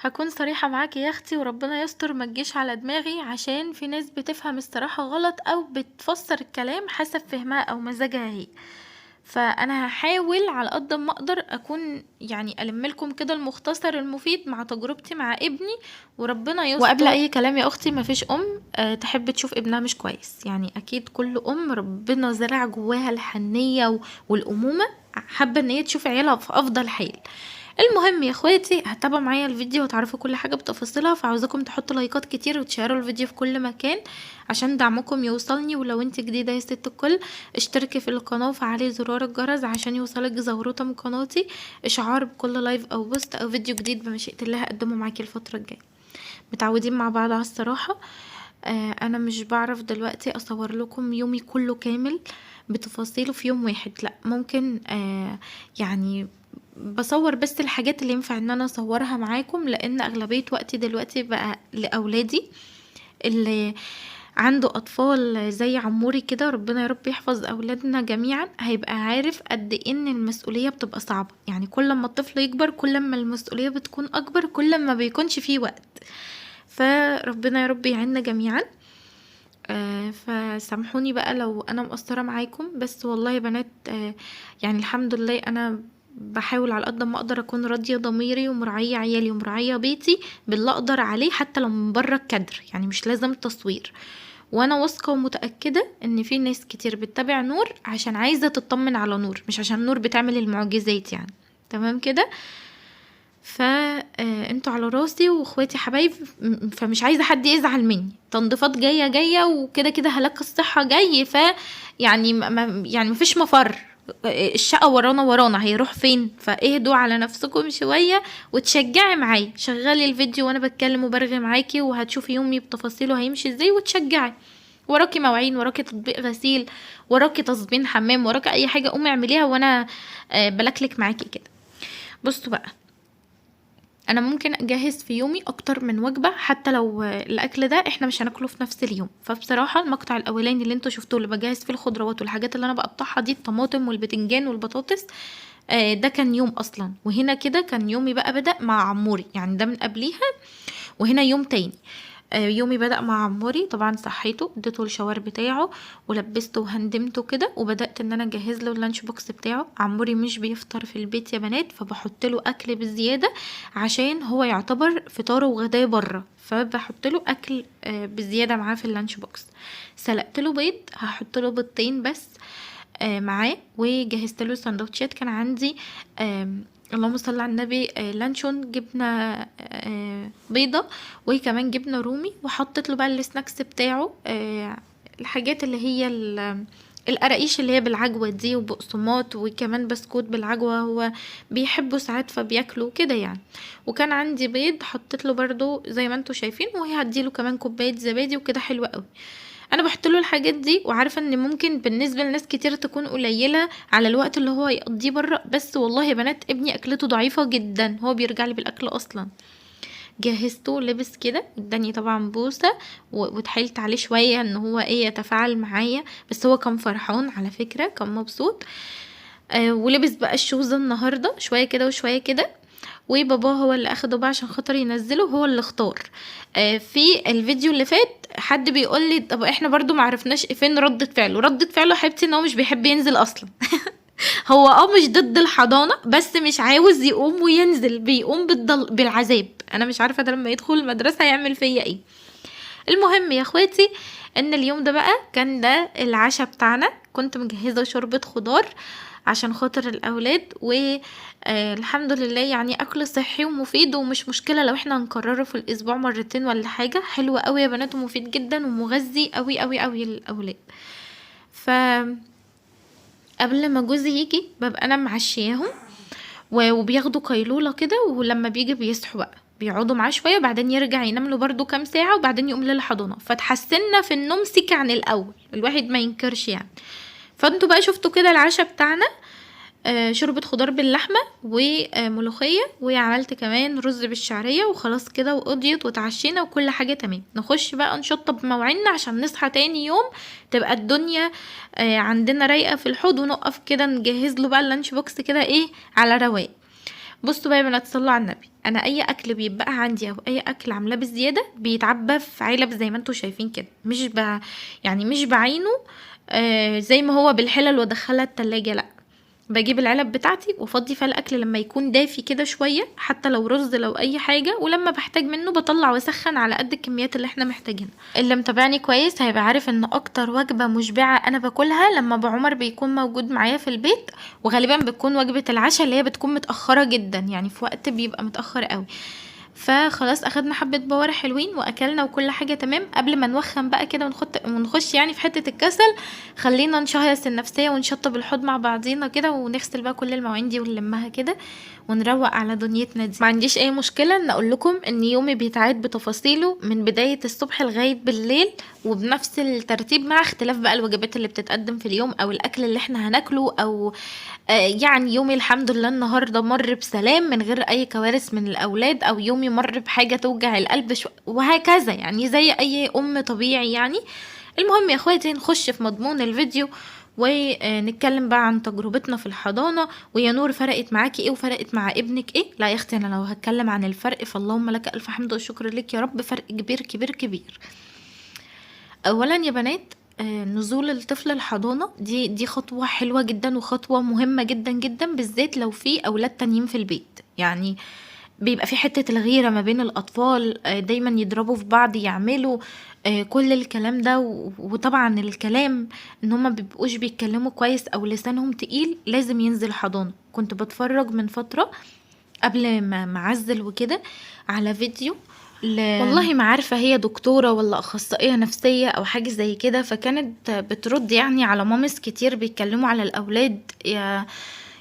هكون صريحة معاكِ يا أختي وربنا يستر ما تجيش على دماغي، عشان في ناس بتفهم الصراحة غلط أو بتفسّر الكلام حسب فهمها أو مزاجها هي. فأنا هاحاول على قد ما أقدر أكون يعني ألِم لكم كده المختصر المفيد مع تجربتي مع ابني، وربنا وقبل يستر. أي كلام يا أختي ما فيش تحب تشوف ابنها مش كويس، يعني أكيد كل ربنا زرع جواها الحنية والأمومة، حابة إن هي تشوف عيالها في أفضل حال. المهم يا اخواتي هتتابعوا معايا الفيديو وتعرفوا كل حاجة بتفاصيلها، فعاوزاكم تحطوا لايكات كتير وتشيروا الفيديو في كل مكان عشان دعمكم يوصلني. ولو انت جديدة يا ست الكل اشتركي في القناة وفعلي زرار الجرس عشان يوصلك زغروطة من قناتي، اشعار بكل لايف او بوست او فيديو جديد بمشيئة الله هقدمه معاكي الفترة الجاية. متعودين مع بعض على الصراحة. انا مش بعرف دلوقتي اصور لكم يومي كله كامل بتفاصيله في يوم واحد، لا ممكن يعني بصور بس الحاجات اللي ينفع ان انا اصورها معاكم، لان اغلبية وقتي دلوقتي بقى لاولادي اللي عنده اطفال زي عموري كده. ربنا يا رب يحفظ اولادنا جميعا. هيبقى عارف قد ايه ان المسؤولية بتبقى صعبة، يعني كل ما الطفل يكبر كل ما المسؤولية بتكون اكبر، كل ما بيكونش فيه وقت. فربنا يا رب يعيننا جميعا. فسامحوني بقى لو انا مقصرة معاكم، بس والله يا بنات يعني الحمد لله انا بحاول على قد ما اقدر اكون راضية ضميري ومراعية عيالي ومراعية بيتي باللي اقدر عليه، حتى لو من بره الكادر، يعني مش لازم التصوير. وانا واثقة ومتأكدة ان في ناس كتير بتتابع نور عشان عايزة تطمن على نور، مش عشان نور بتعمل المعجزات يعني. تمام كده. انتوا على راسي واخواتي حبايب، فمش عايزه حد يزعل مني. تنظيفات جايه وكده كده هلاك الصحه جاي، يعني يعني مفيش مفر. الشقه ورانا هيروح فين؟ فاهدوا على نفسكم شويه وتشجعي معايا. شغلي الفيديو وانا بتكلم وبرغي معاكي وهتشوفي يومي بتفاصيله هيمشي ازاي وتشجعي. وراكي مواعين، وراكي تطبيق غسيل، وراكي تصبين حمام، وراكي اي حاجه قومي اعمليها وانا بلكلك معاكي كده. بصوا بقى، انا ممكن اجهز في يومي اكتر من وجبة، حتى لو الاكل ده احنا مش هناكله في نفس اليوم. فبصراحة المقطع الاولاني اللي انتوا شفتوه اللي بجهز فيه الخضروات والحاجات اللي انا بقطعها دي، الطماطم والبتنجان والبطاطس، ده كان يوم اصلا. وهنا كده كان يومي بقى بدأ مع عموري، يعني ده من قبليها. وهنا يوم تاني يومي بدأ مع عموري. طبعا صحيته، اديته الشاور بتاعه ولبسته وهندمته كده، وبدأت ان انا اجهز له اللانش بوكس بتاعه. عموري مش بيفطر في البيت يا بنات، فبحط له اكل بالزياده عشان هو يعتبر فطاره وغداه بره، فبحط له اكل بزياده معاه في اللانش بوكس. سلقت له بيض، هحط له بيضتين بس معاه. وجهزت له سندوتشات، كان عندي اللهم صل على النبي لانشون، جبنه بيضه، وكمان جبنه رومي. وحطيت له بقى السناكس بتاعه، الحاجات اللي هي القراقيش اللي هي بالعجوه دي، وبقسماط، وكمان بسكوت بالعجوه هو بيحبوا ساعات فبياكلوا كده يعني. وكان عندي بيض حطيت له برضو زي ما انتوا شايفين، وهي هديله كمان كوبايه زبادي وكده حلوه قوي. انا بحط له الحاجات دي، وعارفه ان ممكن بالنسبه لناس كتير تكون قليله على الوقت اللي هو يقضيه بره، بس والله يا بنات ابني اكلته ضعيفه جدا، هو بيرجع لي بالاكل اصلا. جهزته لبس كده، اداني طبعا بوسه واتحايلت عليه شويه ان هو يتفاعل معايا، بس هو كان فرحان على فكره، كان مبسوط. ولبس بقى الشوزه النهارده شويه كده وشويه كده، وبابا هو اللي اخده بقى عشان خاطر ينزله، هو اللي اختار. في الفيديو اللي فات حد بيقول لي طب احنا برضو معرفناش فين ردة فعله. ردة فعله حبيبتي ان هو مش بيحب ينزل اصلا. هو مش ضد الحضانة، بس مش عاوز يقوم وينزل، بيقوم بالعذاب. انا مش عارفة ده لما يدخل المدرسة هيعمل فيا ايه. المهم يا اخواتي ان اليوم ده بقى كان ده العشاء بتاعنا. كنت مجهزة شوربة خضار عشان خاطر الاولاد، والحمد لله يعني اكل صحي ومفيد، ومش مشكلة لو احنا هنكرره في الاسبوع مرتين ولا حاجة. حلوة قوي يا بنات ومفيد جدا ومغذي قوي قوي قوي للاولاد. ف قبل ما جوزي يجي ببقى انا معشياهم، وبياخدوا قيلولة كده، ولما بيجي بيصحوا بقى بيقعدوا معاه شوية، بعدين يرجع ينام له برضو كام ساعة، وبعدين يقوم للحضانة. فتحسنا في النوم سكة عن الأول، الواحد ما ينكرش يعني. فانتوا بقى شفتوا كده العشاء بتاعنا، شوربة خضار باللحمة وملوخية، وعملت كمان رز بالشعرية، وخلاص كده وقضيت وتعشينا وكل حاجة تمام. نخش بقى نشطب مواعيننا عشان نصحى تاني يوم تبقى الدنيا عندنا رايقة في الحوض، ونقف كده نجهز له بقى اللانش بوكس كده على رواق. بصوا بقى يا بنات، صلوا على النبي، انا اي اكل بيبقى عندي او اي اكل عاملاه بزياده بيتعبى في علب زي ما انتوا شايفين كده، يعني مش بعينه زي ما هو بالحلل وادخلها التلاجة، لا، باجيب العلب بتاعتي وافضي فيها الاكل لما يكون دافي كده شويه، حتى لو رز لو اي حاجه، ولما بحتاج منه بطلع واسخن على قد الكميات اللي احنا محتاجينها. اللي متابعني كويس هيبقى عارف ان اكتر وجبه مشبعه انا باكلها لما ابو عمر بيكون موجود معايا في البيت، وغالبا بتكون وجبه العشاء اللي هي بتكون متاخره جدا، يعني في وقت بيبقى متاخر قوي. فخلاص اخدنا حبه بوار حلوين واكلنا وكل حاجه تمام، قبل ما نوخم بقى كده ونخش يعني في حته الكسل، خلينا نشهيص النفسيه ونشطب الحوض مع بعضينا كده، ونغسل بقى كل المواعين دي ونلمها كده ونروق على دنيتنا دي. ما عنديش اي مشكله ان اقول لكم ان يومي بيتعاد بتفاصيله من بدايه الصبح لغايه بالليل، وبنفس الترتيب مع اختلاف بقى الوجبات اللي بتتقدم في اليوم او الاكل اللي احنا هناكله، او يعني يومي الحمد لله النهارده مر بسلام من غير اي كوارث من الاولاد، او يومي مر بحاجه توجع القلب وهكذا، يعني زي اي ام طبيعي يعني. المهم يا اخواتي، نخش في مضمون الفيديو ونتكلم بقى عن تجربتنا في الحضانة. ويا نور، فرقت معاكي ايه وفرقت مع ابنك ايه؟ لا يا اختي، انا لو هتكلم عن الفرق فاللهم لك الف حمد وشكر لك يا رب، فرق كبير كبير كبير. اولا يا بنات، نزول الطفل الحضانة دي خطوة حلوة جدا وخطوة مهمة جدا جدا، بالذات لو في اولاد تانيين في البيت. يعني بيبقى في حتة الغيرة ما بين الأطفال، دايما يضربوا في بعض، يعملوا كل الكلام ده، وطبعا الكلام ان هما بيبقوش بيتكلموا كويس او لسانهم تقيل، لازم ينزل حضانة. كنت بتفرج من فترة قبل ما معزل وكده على فيديو والله ما عارفة هي دكتورة ولا أخصائية نفسية أو حاجة زي كده، فكانت بترد يعني على مامس كتير بيتكلموا على الأولاد،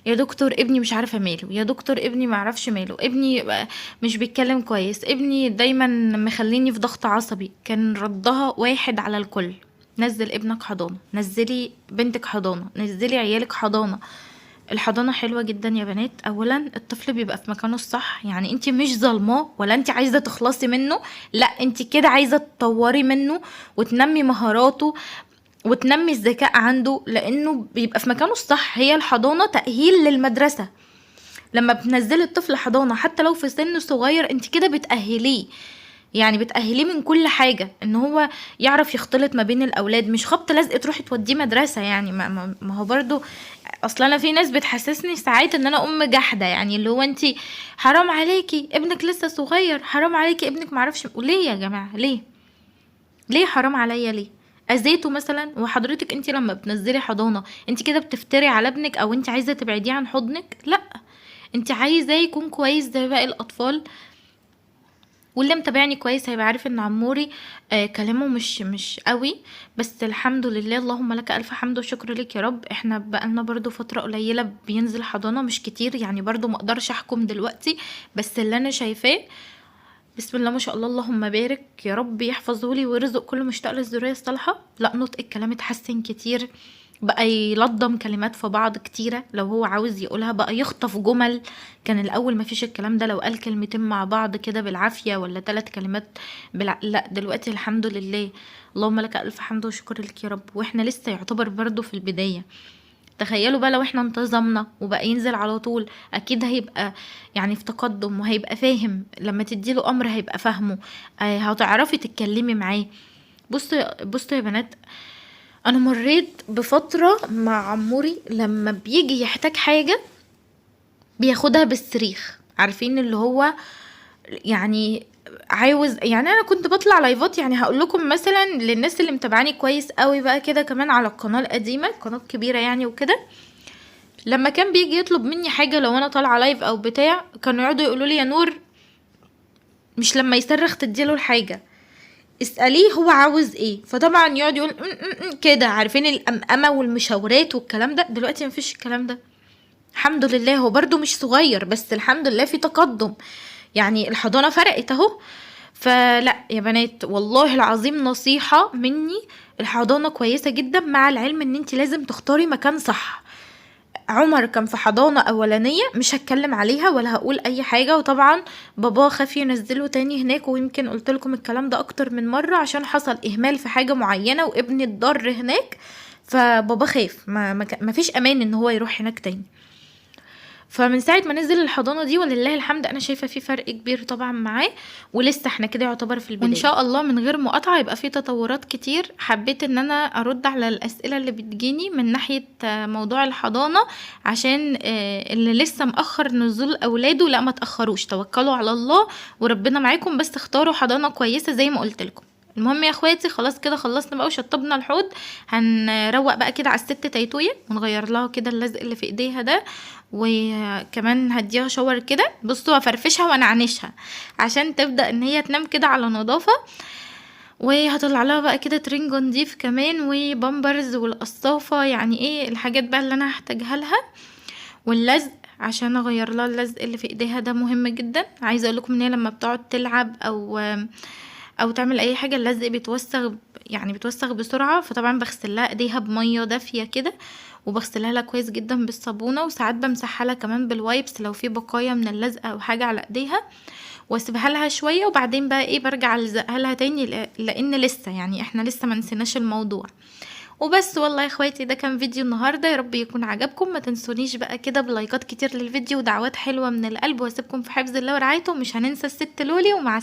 يا دكتور ابني مش عارفة ماله، يا دكتور ابني معرفش ماله، ابني مش بيتكلم كويس، ابني دايما مخليني في ضغط عصبي. كان ردها واحد على الكل: نزل ابنك حضانة، نزلي بنتك حضانة، نزلي عيالك حضانة. الحضانة حلوة جدا يا بنات. اولا الطفل بيبقى في مكانه الصح، يعني انت مش ظالماه ولا انت عايزة تخلصي منه، لا، انت كده عايزة تطوري منه وتنمي مهاراته وتنمي الذكاء عنده، لانه بيبقى في مكانه الصح. هي الحضانة تأهيل للمدرسة. لما بتنزلي الطفل حضانة حتى لو في سن صغير، انت كده بتأهليه، يعني بتأهليه من كل حاجة، ان هو يعرف يختلط ما بين الاولاد، مش خبط لازق تروحي توديه مدرسة. يعني ما هو برضو، اصلا انا في ناس بتحسسني ساعات ان انا ام جحدة، يعني اللي هو انت حرام عليكي ابنك لسه صغير، حرام عليكي ابنك معرفش. وليه يا جماعة؟ ليه حرام عليا؟ ليه اذيته مثلا؟ وحضرتك انت لما بتنزلي حضانة انت كده بتفتري على ابنك، او انت عايزة تبعديه عن حضنك؟ لا، انت عايزاه يكون كويس زي باقي الاطفال. واللي متابعني كويس هيبقى عارف ان عموري كلامه مش قوي، بس الحمد لله، اللهم لك الف حمد وشكر لك يا رب. احنا بقالنا برضو فترة قليلة بينزل حضانة، مش كتير يعني، برضو ما اقدرش احكم دلوقتي، بس اللي انا شايفاه بسم الله ما شاء الله، اللهم بارك يا رب يحفظه لي ويرزق كل مشتاق للذريه الصالحه. لا، نطق الكلام اتحسن كتير، بقى يلضم كلمات في بعض كتيره لو هو عاوز يقولها، بقى يخطف جمل. كان الاول ما فيش الكلام ده، لو قال كلمتين مع بعض كده بالعافيه ولا 3 كلمات لا، دلوقتي الحمد لله، اللهم لك الف حمد وشكر لك يا رب. واحنا لسه يعتبر برضو في البدايه. تخيلوا بقى لو احنا انتظمنا وبقى ينزل على طول، اكيد هيبقى يعني في تقدم، وهيبقى فاهم لما تديله امر هيبقى فاهمه، هتعرفي تتكلمي معاه. بصوا يا بنات، انا مريت بفترة مع عموري لما بيجي يحتاج حاجة بياخدها بالصريخ، عارفين اللي هو يعني عاوز. يعني انا كنت بطلع لايفات، يعني هقول لكم مثلا للناس اللي متابعاني كويس قوي بقى كده كمان على القناه القديمه، قناه كبيره يعني وكده، لما كان بيجي يطلب مني حاجه لو انا طالعه لايف او بتاع، كانوا يقعدوا يقولوا لي يا نور، مش لما يصرخ تديله الحاجه، اساليه هو عاوز ايه. فطبعا يقعد يقول كده، عارفين الامامه والمشاورات والكلام ده. دلوقتي مفيش الكلام ده الحمد لله. هو برضو مش صغير، بس الحمد لله في تقدم، يعني الحضانة فرقت اهو. فلا يا بنات، والله العظيم نصيحة مني، الحضانة كويسة جدا، مع العلم ان انت لازم تختاري مكان صح. عمر كان في حضانة اولانية مش هتكلم عليها ولا هقول اي حاجة، وطبعا بابا خاف ينزله تاني هناك، ويمكن قلت لكم الكلام ده اكتر من مرة، عشان حصل اهمال في حاجة معينة وابني اتضر هناك، فبابا خاف، ما فيش امان ان هو يروح هناك تاني. فمن ساعة ما نزل الحضانة دي ولله الحمد أنا شايفة في فرق كبير طبعًا معاه، ولسه إحنا كده يعتبر في البداية، وإن شاء الله من غير مقاطعة يبقى في تطورات كتير. حبيت إن أنا أرد على الأسئلة اللي بتجيني من ناحية موضوع الحضانة، عشان اللي لسه مأخر نزول أولاده لأ ما تأخروش، توكلوا على الله وربنا معاكم، بس اختاروا حضانة كويسة زي ما قلت لكم. المهم يا اخواتي خلاص كده خلصنا بقى وشطبنا الحوض، هنروق بقى كده على الست تيتوية ونغير لها كده اللزق اللي في ايديها ده، وكمان هديها شاور كده. بصوا هفرفشها وانعنشها عشان تبدأ ان هي تنام كده على نظافة، وهطلع لها بقى كده ترنج نضيف كمان وبامبرز والقصافة، يعني ايه الحاجات بقى اللي انا هحتاجها لها، واللزق عشان اغير لها اللزق اللي في ايديها ده مهم جدا. عايزه اقول لكم ان هي لما بتقعد تلعب او تعمل اي حاجه اللزق بيتوسخ، يعني بتوسخ بسرعه، فطبعا بغسل لها ايديها بميه دافيه كده، وبغسلها لها كويس جدا بالصابونه، وساعات بمسحها لها كمان بالوايبس لو في بقايا من اللزق او حاجه على ايديها، واسيبها لها شويه، وبعدين بقى ايه برجع الزقها لها تاني، لان لسه يعني احنا لسه ما نسيناش الموضوع. وبس والله يا اخواتي ده كان فيديو النهارده، يا رب يكون عجبكم. ما تنسونيش بقى كده بلايكات كتير للفيديو ودعوات حلوه من القلب، واسيبكم في حفظ الله ورعايته. مش هننسى الست لولي، ومع